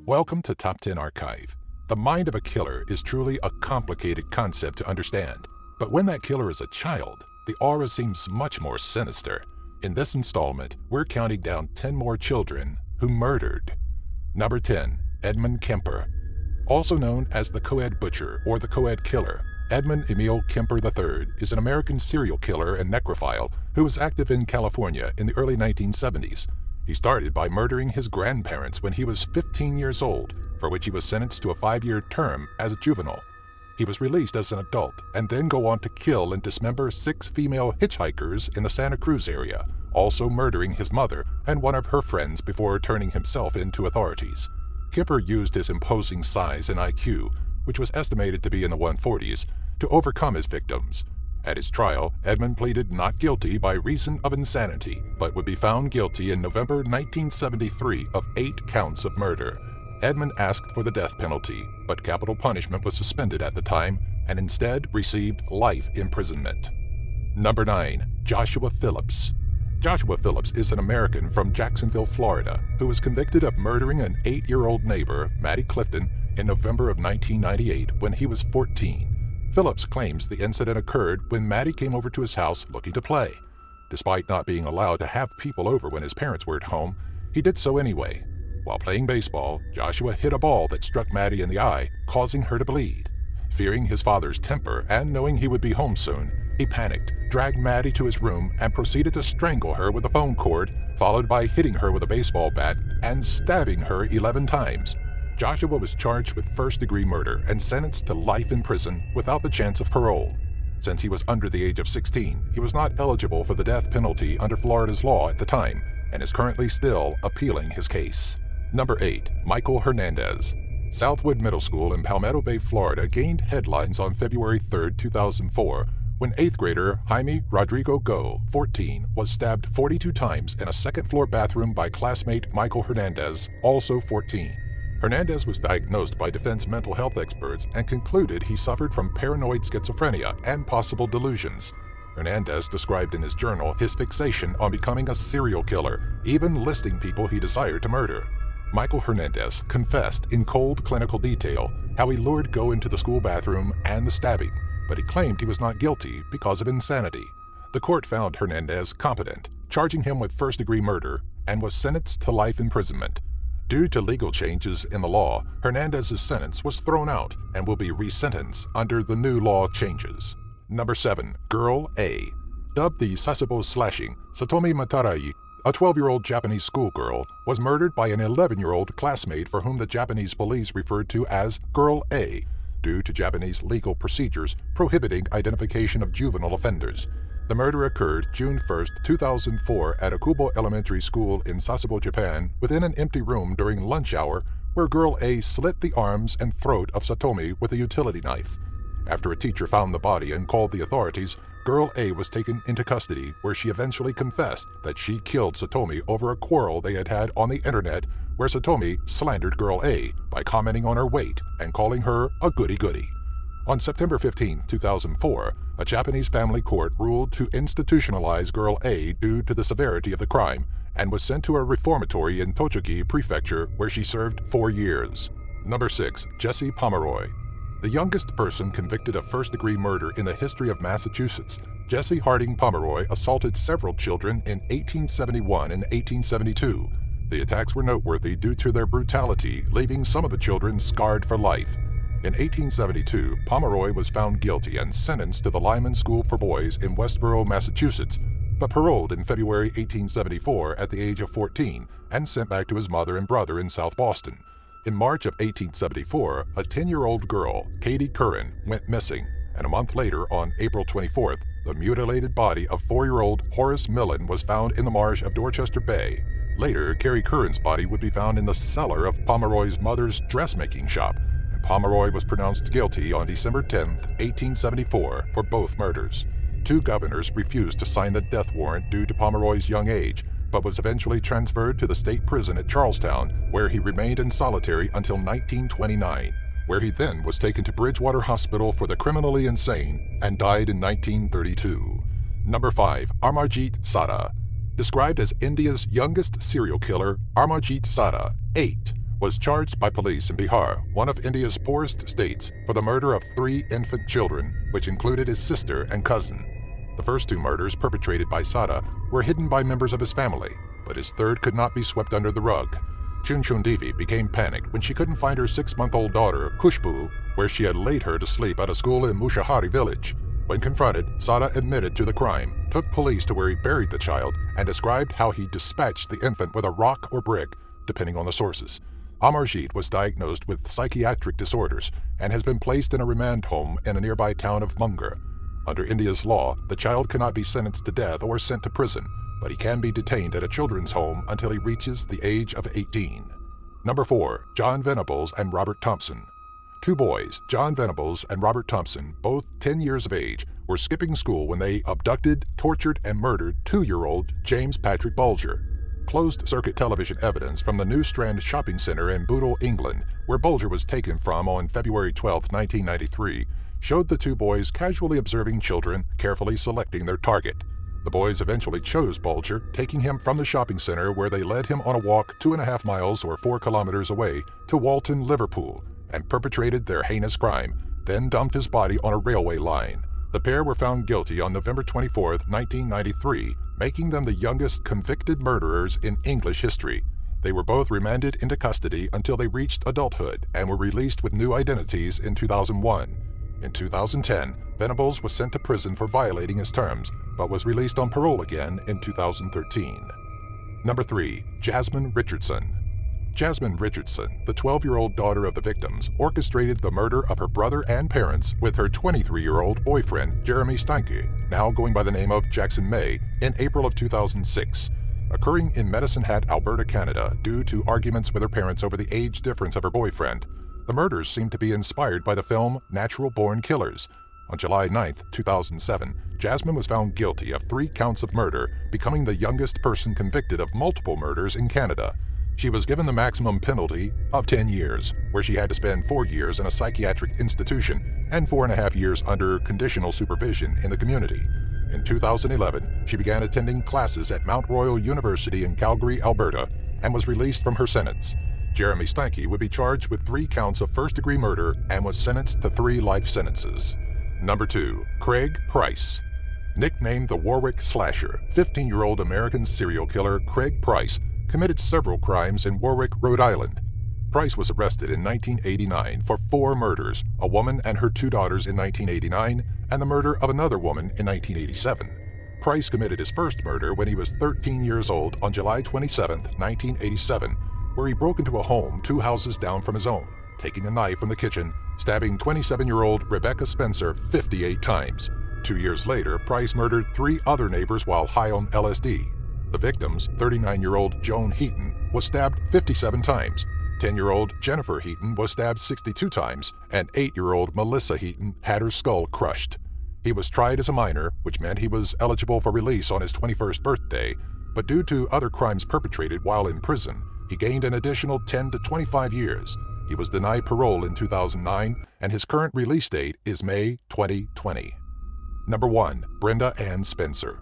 Welcome to Top 10 Archive. The mind of a killer is truly a complicated concept to understand, but when that killer is a child, the aura seems much more sinister. In this installment, we're counting down 10 more children who murdered. Number 10, Edmund Kemper. Also known as the Co-Ed Butcher or the Co-Ed Killer, Edmund Emil Kemper III is an American serial killer and necrophile who was active in California in the early 1970s. He started by murdering his grandparents when he was 15 years old, for which he was sentenced to a 5-year term as a juvenile. He was released as an adult and then go on to kill and dismember 6 female hitchhikers in the Santa Cruz area, also murdering his mother and one of her friends before turning himself in to authorities. Kemper used his imposing size and IQ, which was estimated to be in the 140s, to overcome his victims. At his trial, Edmund pleaded not guilty by reason of insanity, but would be found guilty in November 1973 of 8 counts of murder. Edmund asked for the death penalty, but capital punishment was suspended at the time and instead received life imprisonment. Number 9, Joshua Phillips. Joshua Phillips is an American from Jacksonville, Florida, who was convicted of murdering an 8-year-old neighbor, Maddie Clifton, in November of 1998 when he was 14. Phillips claims the incident occurred when Maddie came over to his house looking to play. Despite not being allowed to have people over when his parents were at home, he did so anyway. While playing baseball, Joshua hit a ball that struck Maddie in the eye, causing her to bleed. Fearing his father's temper and knowing he would be home soon, he panicked, dragged Maddie to his room, and proceeded to strangle her with a phone cord, followed by hitting her with a baseball bat and stabbing her 11 times. Joshua was charged with first-degree murder and sentenced to life in prison without the chance of parole. Since he was under the age of 16, he was not eligible for the death penalty under Florida's law at the time, and is currently still appealing his case. Number 8, Michael Hernandez. Southwood Middle School in Palmetto Bay, Florida gained headlines on February 3, 2004, when 8th grader Jaime Rodrigo Go, 14, was stabbed 42 times in a second-floor bathroom by classmate Michael Hernandez, also 14. Hernandez was diagnosed by defense mental health experts and concluded he suffered from paranoid schizophrenia and possible delusions. Hernandez described in his journal his fixation on becoming a serial killer, even listing people he desired to murder. Michael Hernandez confessed in cold clinical detail how he lured Go into the school bathroom and the stabbing, but he claimed he was not guilty because of insanity. The court found Hernandez competent, charging him with first-degree murder, and was sentenced to life imprisonment. Due to legal changes in the law, Hernandez's sentence was thrown out and will be resentenced under the new law changes. Number 7, Girl A. Dubbed the Sasebo slashing, Satomi Matarai, a 12-year-old Japanese schoolgirl, was murdered by an 11-year-old classmate for whom the Japanese police referred to as Girl A, due to Japanese legal procedures prohibiting identification of juvenile offenders. The murder occurred June 1, 2004 at Akubo Elementary School in Sasebo, Japan, within an empty room during lunch hour where Girl A slit the arms and throat of Satomi with a utility knife. After a teacher found the body and called the authorities, Girl A was taken into custody where she eventually confessed that she killed Satomi over a quarrel they had had on the internet where Satomi slandered Girl A by commenting on her weight and calling her a goody-goody. On September 15, 2004, a Japanese family court ruled to institutionalize Girl A due to the severity of the crime and was sent to a reformatory in Tochigi Prefecture where she served 4 years. Number 6, Jesse Pomeroy. The youngest person convicted of first-degree murder in the history of Massachusetts, Jesse Harding Pomeroy assaulted several children in 1871 and 1872. The attacks were noteworthy due to their brutality, leaving some of the children scarred for life. In 1872, Pomeroy was found guilty and sentenced to the Lyman School for Boys in Westborough, Massachusetts, but paroled in February 1874 at the age of 14 and sent back to his mother and brother in South Boston. In March of 1874, a 10-year-old girl, Katie Curran, went missing, and a month later, on April 24th, the mutilated body of 4-year-old Horace Millen was found in the marsh of Dorchester Bay. Later, Carrie Curran's body would be found in the cellar of Pomeroy's mother's dressmaking shop, and Pomeroy was pronounced guilty on December 10, 1874, for both murders. 2 governors refused to sign the death warrant due to Pomeroy's young age, but was eventually transferred to the state prison at Charlestown, where he remained in solitary until 1929, where he then was taken to Bridgewater Hospital for the criminally insane and died in 1932. Number 5, Amarjit Sada. Described as India's youngest serial killer, Amarjit Sada, 8, was charged by police in Bihar, one of India's poorest states, for the murder of 3 infant children, which included his sister and cousin. The first 2 murders perpetrated by Sada were hidden by members of his family, but his third could not be swept under the rug. Chunchun Devi became panicked when she couldn't find her 6-month-old daughter, Khushbu, where she had laid her to sleep at a school in Mushahari village. When confronted, Sada admitted to the crime, took police to where he buried the child, and described how he dispatched the infant with a rock or brick, depending on the sources. Amarjeet was diagnosed with psychiatric disorders and has been placed in a remand home in a nearby town of Munger. Under India's law, the child cannot be sentenced to death or sent to prison, but he can be detained at a children's home until he reaches the age of 18. Number 4. John Venables and Robert Thompson. 2 boys, John Venables and Robert Thompson, both 10 years of age, were skipping school when they abducted, tortured, and murdered 2-year-old James Patrick Bulger. Closed-circuit television evidence from the New Strand shopping center in Bootle, England, where Bulger was taken from on February 12, 1993, showed the 2 boys casually observing children, carefully selecting their target. The boys eventually chose Bulger, taking him from the shopping center where they led him on a walk 2.5 miles or 4 kilometers away to Walton, Liverpool, and perpetrated their heinous crime, then dumped his body on a railway line. The pair were found guilty on November 24, 1993, making them the youngest convicted murderers in English history. They were both remanded into custody until they reached adulthood and were released with new identities in 2001. In 2010, Venables was sent to prison for violating his terms, but was released on parole again in 2013. Number 3. Jasmine Richardson. Jasmine Richardson, the 12-year-old daughter of the victims, orchestrated the murder of her brother and parents with her 23-year-old boyfriend, Jeremy Steinke, now going by the name of Jackson May, in April of 2006, occurring in Medicine Hat, Alberta, Canada, due to arguments with her parents over the age difference of her boyfriend. The murders seem to be inspired by the film Natural Born Killers. On July 9, 2007, Jasmine was found guilty of 3 counts of murder, becoming the youngest person convicted of multiple murders in Canada. She was given the maximum penalty of 10 years, where she had to spend 4 years in a psychiatric institution and 4.5 years under conditional supervision in the community. In 2011, she began attending classes at Mount Royal University in Calgary, Alberta, and was released from her sentence. Jeremy Steinke would be charged with 3 counts of first-degree murder and was sentenced to 3 life sentences. Number 2. Craig Price. Nicknamed the Warwick Slasher, 15-year-old American serial killer Craig Price committed several crimes in Warwick, Rhode Island. Price was arrested in 1989 for 4 murders, a woman and her 2 daughters in 1989, and the murder of another woman in 1987. Price committed his first murder when he was 13 years old on July 27, 1987, where he broke into a home 2 houses down from his own, taking a knife from the kitchen, stabbing 27-year-old Rebecca Spencer 58 times. 2 years later, Price murdered 3 other neighbors while high on LSD. The victims, 39-year-old Joan Heaton, was stabbed 57 times. 10-year-old Jennifer Heaton was stabbed 62 times, and 8-year-old Melissa Heaton had her skull crushed. He was tried as a minor, which meant he was eligible for release on his 21st birthday, but due to other crimes perpetrated while in prison, he gained an additional 10 to 25 years. He was denied parole in 2009, and his current release date is May 2020. Number 1. Brenda Ann Spencer.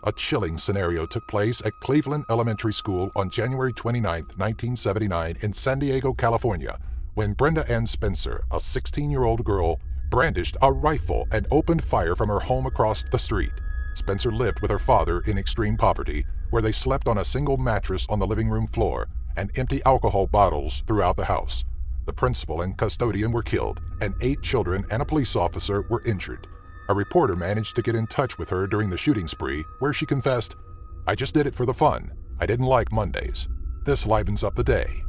A chilling scenario took place at Cleveland Elementary School on January 29, 1979 in San Diego, California, when Brenda Ann Spencer, a 16-year-old girl, brandished a rifle and opened fire from her home across the street. Spencer lived with her father in extreme poverty, where they slept on a single mattress on the living room floor and empty alcohol bottles throughout the house. The principal and custodian were killed, and 8 children and a police officer were injured. A reporter managed to get in touch with her during the shooting spree, where she confessed, "I just did it for the fun. I didn't like Mondays. This livens up the day."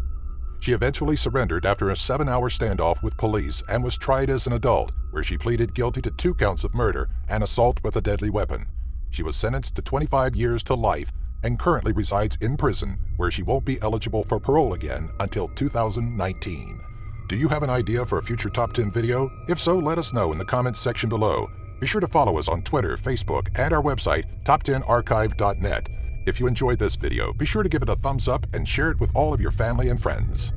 She eventually surrendered after a 7-hour standoff with police and was tried as an adult, where she pleaded guilty to 2 counts of murder and assault with a deadly weapon. She was sentenced to 25 years to life and currently resides in prison, where she won't be eligible for parole again until 2019. Do you have an idea for a future Top 10 video? If so, let us know in the comments section below. Be sure to follow us on Twitter, Facebook, and our website, top10archive.net. If you enjoyed this video, be sure to give it a thumbs up and share it with all of your family and friends.